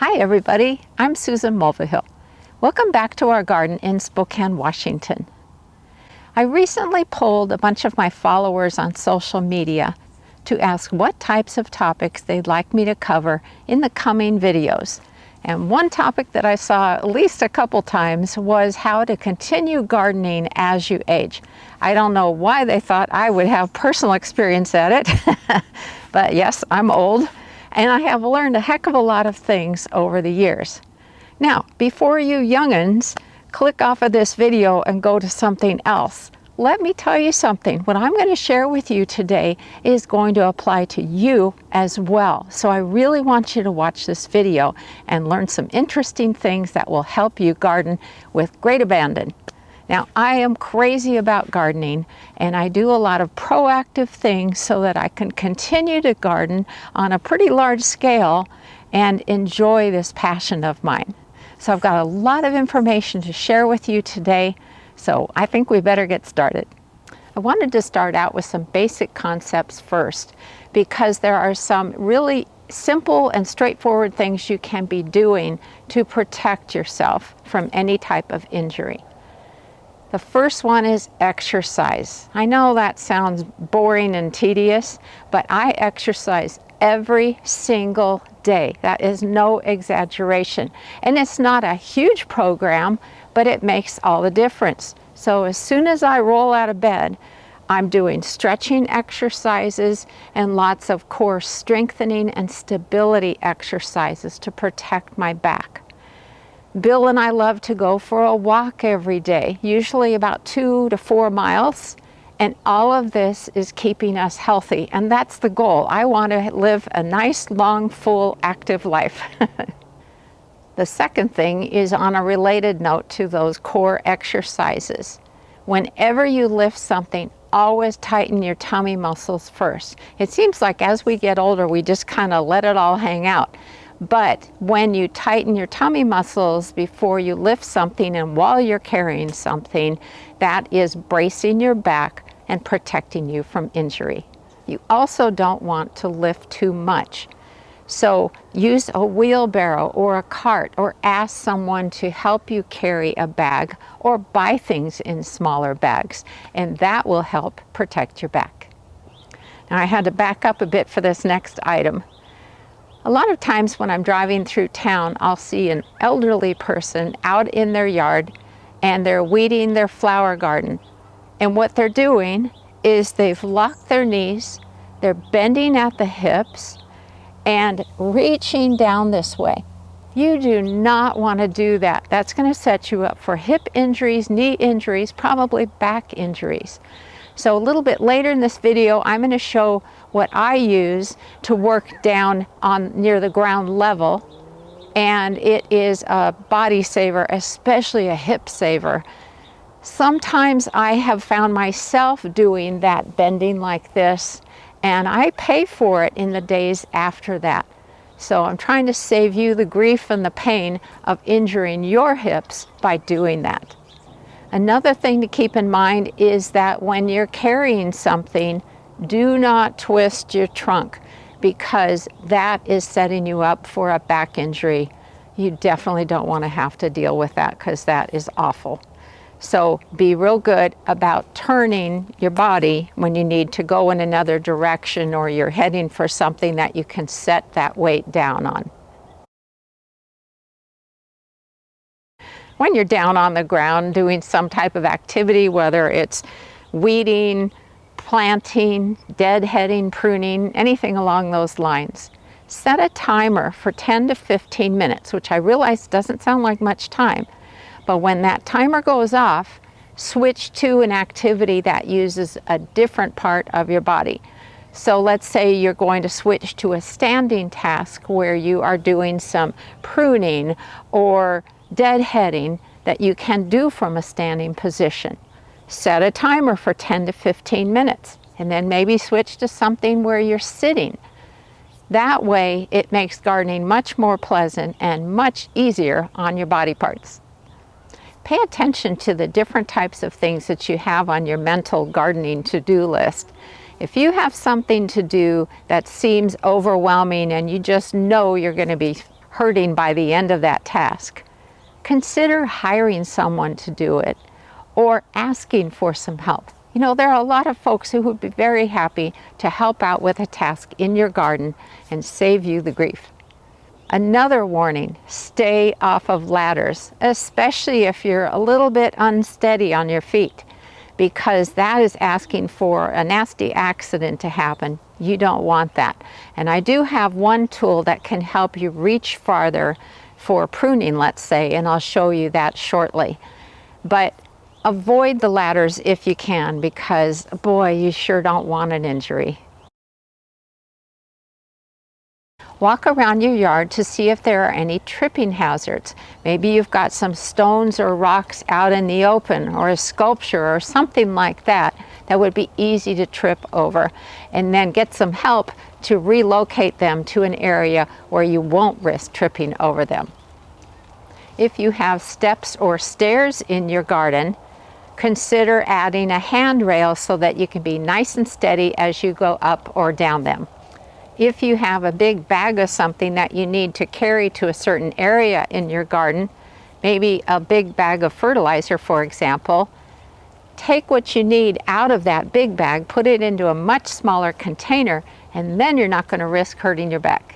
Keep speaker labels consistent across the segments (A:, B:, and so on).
A: Hi everybody, I'm Susan Mulvihill. Welcome back to our garden in Spokane, Washington. I recently polled a bunch of my followers on social media to ask what types of topics they'd like me to cover in the coming videos. And one topic that I saw at least a couple times was how to continue gardening as you age. I don't know why they thought I would have personal experience at it, but yes, I'm old. And I have learned a heck of a lot of things over the years. Now, before you young'uns click off of this video and go to something else, let me tell you something. What I'm going to share with you today is going to apply to you as well. So I really want you to watch this video and learn some interesting things that will help you garden with great abandon. Now, I am crazy about gardening, and I do a lot of proactive things so that I can continue to garden on a pretty large scale and enjoy this passion of mine. So I've got a lot of information to share with you today, so I think we better get started. I wanted to start out with some basic concepts first, because there are some really simple and straightforward things you can be doing to protect yourself from any type of injury. The first one is exercise. I know that sounds boring and tedious, but I exercise every single day. That is no exaggeration. And it's not a huge program, but it makes all the difference. So as soon as I roll out of bed, I'm doing stretching exercises and lots of core strengthening and stability exercises to protect my back. Bill and I love to go for a walk every day, usually about 2 to 4 miles, and all of this is keeping us healthy, and that's the goal. I want to live a nice, long, full, active life. The second thing is on a related note to those core exercises. Whenever you lift something, always tighten your tummy muscles first. It seems like as we get older, we just kind of let it all hang out. But when you tighten your tummy muscles before you lift something and while you're carrying something, that is bracing your back and protecting you from injury. You also don't want to lift too much. So use a wheelbarrow or a cart, or ask someone to help you carry a bag, or buy things in smaller bags, and that will help protect your back. Now, I had to back up a bit for this next item. A lot of times when I'm driving through town, I'll see an elderly person out in their yard and they're weeding their flower garden. And what they're doing is they've locked their knees, they're bending at the hips and reaching down this way. You do not want to do that. That's going to set you up for hip injuries, knee injuries, probably back injuries. So a little bit later in this video, I'm going to show what I use to work down on near the ground level. And it is a body saver, especially a hip saver. Sometimes I have found myself doing that bending like this, and I pay for it in the days after that. So I'm trying to save you the grief and the pain of injuring your hips by doing that. Another thing to keep in mind is that when you're carrying something, do not twist your trunk, because that is setting you up for a back injury. You definitely don't want to have to deal with that, because that is awful. So be real good about turning your body when you need to go in another direction, or you're heading for something that you can set that weight down on. When you're down on the ground doing some type of activity, whether it's weeding, planting, deadheading, pruning, anything along those lines, set a timer for 10 to 15 minutes, which I realize doesn't sound like much time. But when that timer goes off, switch to an activity that uses a different part of your body. So let's say you're going to switch to a standing task where you are doing some pruning or deadheading that you can do from a standing position. Set a timer for 10 to 15 minutes, and then maybe switch to something where you're sitting. That way it makes gardening much more pleasant and much easier on your body parts. Pay attention to the different types of things that you have on your mental gardening to-do list. If you have something to do that seems overwhelming and you just know you're going to be hurting by the end of that task, consider hiring someone to do it or asking for some help. You know, there are a lot of folks who would be very happy to help out with a task in your garden and save you the grief. Another warning, stay off of ladders, especially if you're a little bit unsteady on your feet, because that is asking for a nasty accident to happen. You don't want that. And I do have one tool that can help you reach farther for pruning, let's say, and I'll show you that shortly. But avoid the ladders if you can, because boy, you sure don't want an injury. Walk around your yard to see if there are any tripping hazards. Maybe you've got some stones or rocks out in the open, or a sculpture or something like that that would be easy to trip over, and then get some help to relocate them to an area where you won't risk tripping over them. If you have steps or stairs in your garden, consider adding a handrail so that you can be nice and steady as you go up or down them. If you have a big bag of something that you need to carry to a certain area in your garden, maybe a big bag of fertilizer, for example, take what you need out of that big bag, put it into a much smaller container, and then you're not going to risk hurting your back.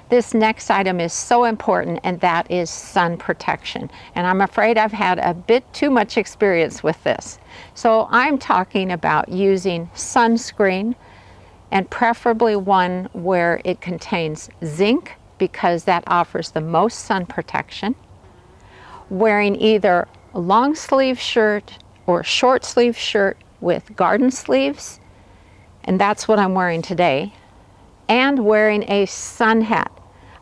A: This next item is so important, and that is sun protection. And I'm afraid I've had a bit too much experience with this. So I'm talking about using sunscreen, and preferably one where it contains zinc, because that offers the most sun protection. Wearing either a long sleeve shirt or short sleeve shirt with garden sleeves, and that's what I'm wearing today. And wearing a sun hat.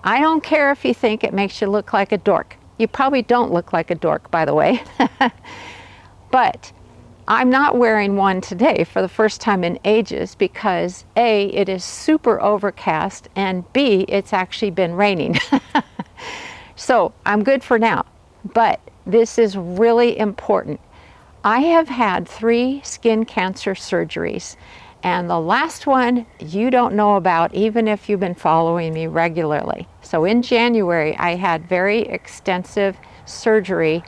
A: I don't care if you think it makes you look like a dork. You probably don't look like a dork, by the way. But I'm not wearing one today for the first time in ages because A, it is super overcast, and B, it's actually been raining. So I'm good for now, but this is really important. I have had 3 skin cancer surgeries, and the last one you don't know about even if you've been following me regularly. So in January, I had very extensive surgery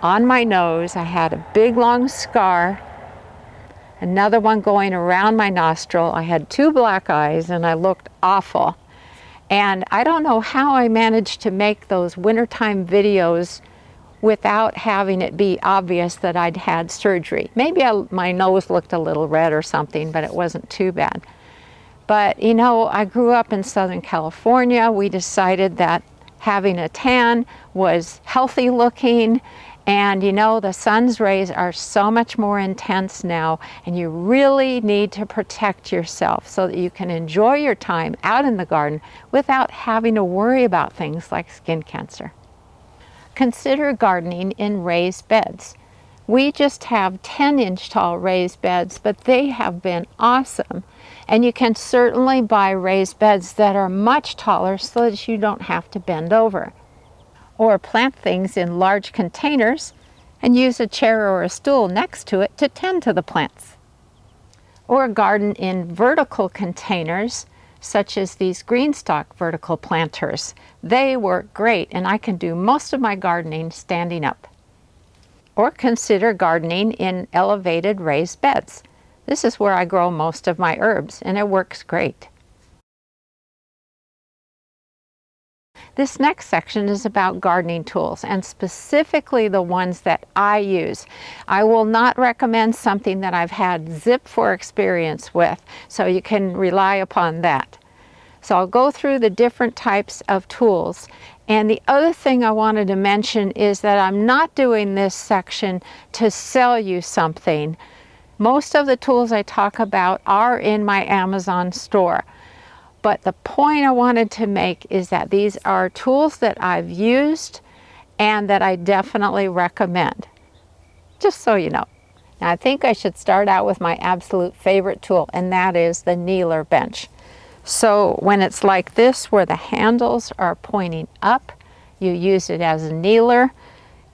A: on my nose. I had a big long scar, another one going around my nostril. I had 2 black eyes, and I looked awful. And I don't know how I managed to make those wintertime videos without having it be obvious that I'd had surgery. Maybe my nose looked a little red or something, but it wasn't too bad. But you know, I grew up in Southern California. We decided that having a tan was healthy looking, and you know, the sun's rays are so much more intense now, and you really need to protect yourself so that you can enjoy your time out in the garden without having to worry about things like skin cancer. Consider gardening in raised beds. We just have 10-inch tall raised beds, but they have been awesome. And you can certainly buy raised beds that are much taller so that you don't have to bend over. Or plant things in large containers and use a chair or a stool next to it to tend to the plants. Or garden in vertical containers, such as these green stock vertical planters. They work great, and I can do most of my gardening standing up. Or consider gardening in elevated raised beds. This is where I grow most of my herbs, and it works great. This next section is about gardening tools, and specifically the ones that I use. I will not recommend something that I've had zip for experience with, so you can rely upon that. So I'll go through the different types of tools. And the other thing I wanted to mention is that I'm not doing this section to sell you something. Most of the tools I talk about are in my Amazon store. But the point I wanted to make is that these are tools that I've used and that I definitely recommend, just so you know. Now I think I should start out with my absolute favorite tool, and that is the kneeler bench. So when it's like this, where the handles are pointing up, you use it as a kneeler,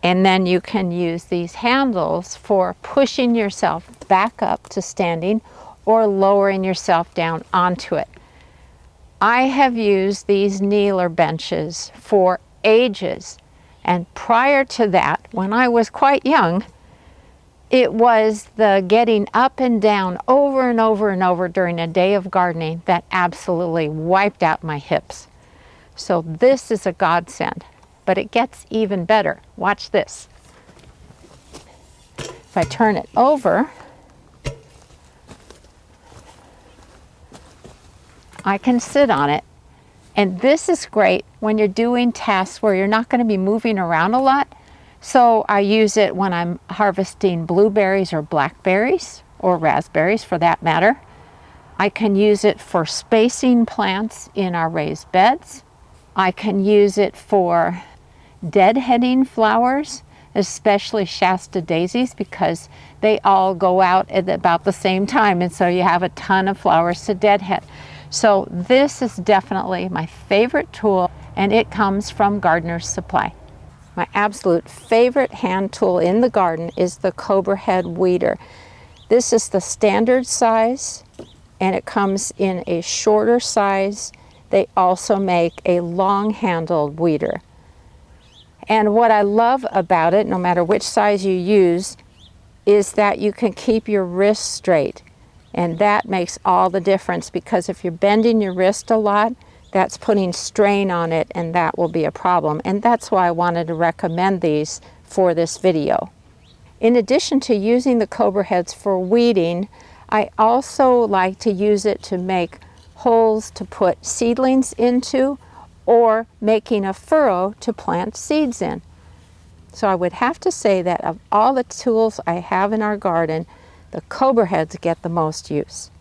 A: and then you can use these handles for pushing yourself back up to standing or lowering yourself down onto it. I have used these kneeler benches for ages. And prior to that, when I was quite young, it was the getting up and down over and over and over during a day of gardening that absolutely wiped out my hips. So this is a godsend, but it gets even better. Watch this. If I turn it over, I can sit on it. And this is great when you're doing tasks where you're not going to be moving around a lot. So I use it when I'm harvesting blueberries or blackberries, or raspberries for that matter. I can use it for spacing plants in our raised beds. I can use it for deadheading flowers, especially Shasta daisies, because they all go out at about the same time, and so you have a ton of flowers to deadhead. So this is definitely my favorite tool, and it comes from Gardener's Supply. My absolute favorite hand tool in the garden is the Cobra Head Weeder. This is the standard size, and it comes in a shorter size. They also make a long-handled weeder. And what I love about it, no matter which size you use, is that you can keep your wrist straight. And that makes all the difference, because if you're bending your wrist a lot, that's putting strain on it, and that will be a problem. And that's why I wanted to recommend these for this video. In addition to using the Cobra Heads for weeding, I also like to use it to make holes to put seedlings into, or making a furrow to plant seeds in. So I would have to say that of all the tools I have in our garden, the Cobra Heads get the most use.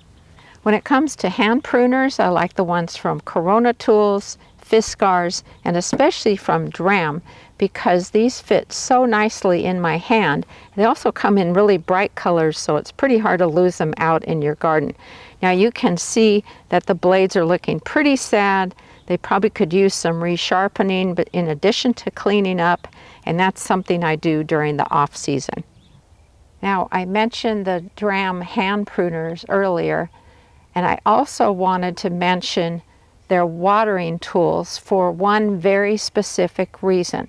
A: When it comes to hand pruners, I like the ones from Corona Tools, Fiskars, and especially from Dram, because these fit so nicely in my hand. They also come in really bright colors, so it's pretty hard to lose them out in your garden. Now you can see that the blades are looking pretty sad. They probably could use some resharpening, but in addition to cleaning up, and that's something I do during the off season. Now, I mentioned the Dram hand pruners earlier, and I also wanted to mention their watering tools for one very specific reason.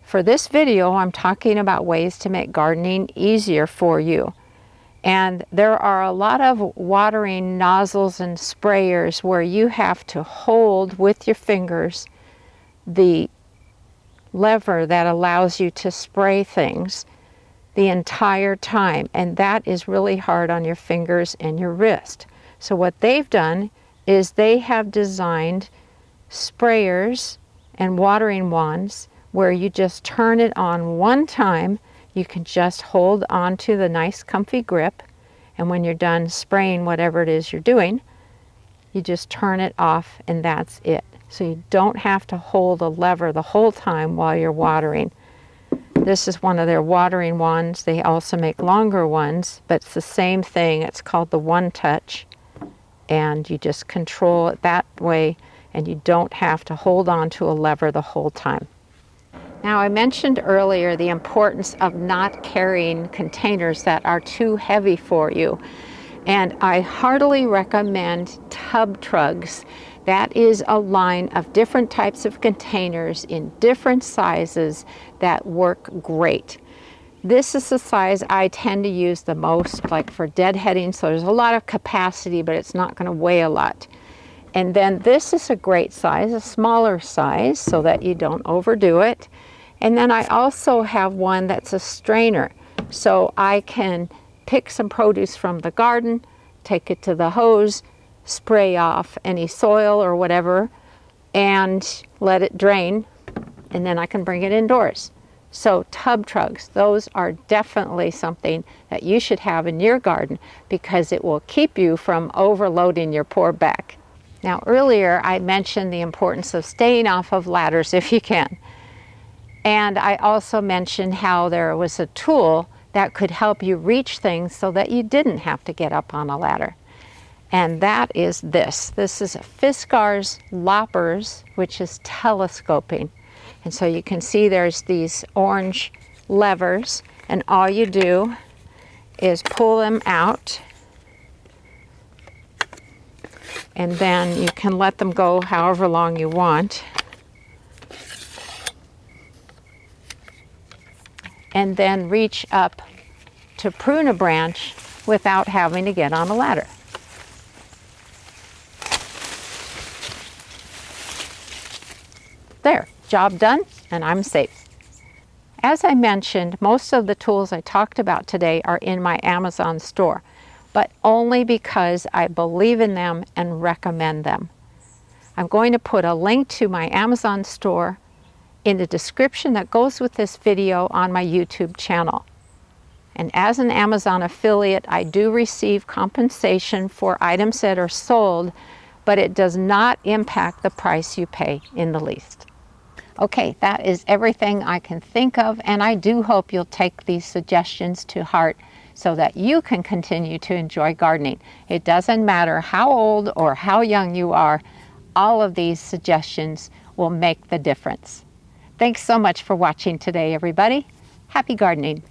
A: For this video, I'm talking about ways to make gardening easier for you. And there are a lot of watering nozzles and sprayers where you have to hold with your fingers the lever that allows you to spray things the entire time, and that is really hard on your fingers and your wrist. So what they've done is they have designed sprayers and watering wands where you just turn it on one time. You can just hold on to the nice comfy grip, and when you're done spraying whatever it is you're doing, you just turn it off, and that's it. So you don't have to hold a lever the whole time while you're watering. This is one of their watering wands. They also make longer ones, but it's the same thing. It's called the One Touch, and you just control it that way, and you don't have to hold on to a lever the whole time. Now, I mentioned earlier the importance of not carrying containers that are too heavy for you, and I heartily recommend Tub Trugs. That is a line of different types of containers in different sizes that work great. This is the size I tend to use the most, like for deadheading, so there's a lot of capacity, but it's not going to weigh a lot. And then this is a great size, a smaller size, so that you don't overdo it. And then I also have one that's a strainer, so I can pick some produce from the garden, take it to the hose, spray off any soil or whatever, and let it drain, and then I can bring it indoors. So tub trugs, those are definitely something that you should have in your garden, because it will keep you from overloading your poor back. Now, earlier I mentioned the importance of staying off of ladders if you can. And I also mentioned how there was a tool that could help you reach things so that you didn't have to get up on a ladder. And that is this. This is Fiskars loppers, which is telescoping. And so you can see there's these orange levers, and all you do is pull them out, And then you can let them go however long you want. And then reach up to prune a branch without having to get on a ladder. There, job done, and I'm safe. As I mentioned, most of the tools I talked about today are in my Amazon store, but only because I believe in them and recommend them. I'm going to put a link to my Amazon store in the description that goes with this video on my YouTube channel. And as an Amazon affiliate, I do receive compensation for items that are sold, but it does not impact the price you pay in the least. Okay, that is everything I can think of, and I do hope you'll take these suggestions to heart so that you can continue to enjoy gardening. It doesn't matter how old or how young you are, all of these suggestions will make the difference. Thanks so much for watching today, everybody. Happy gardening.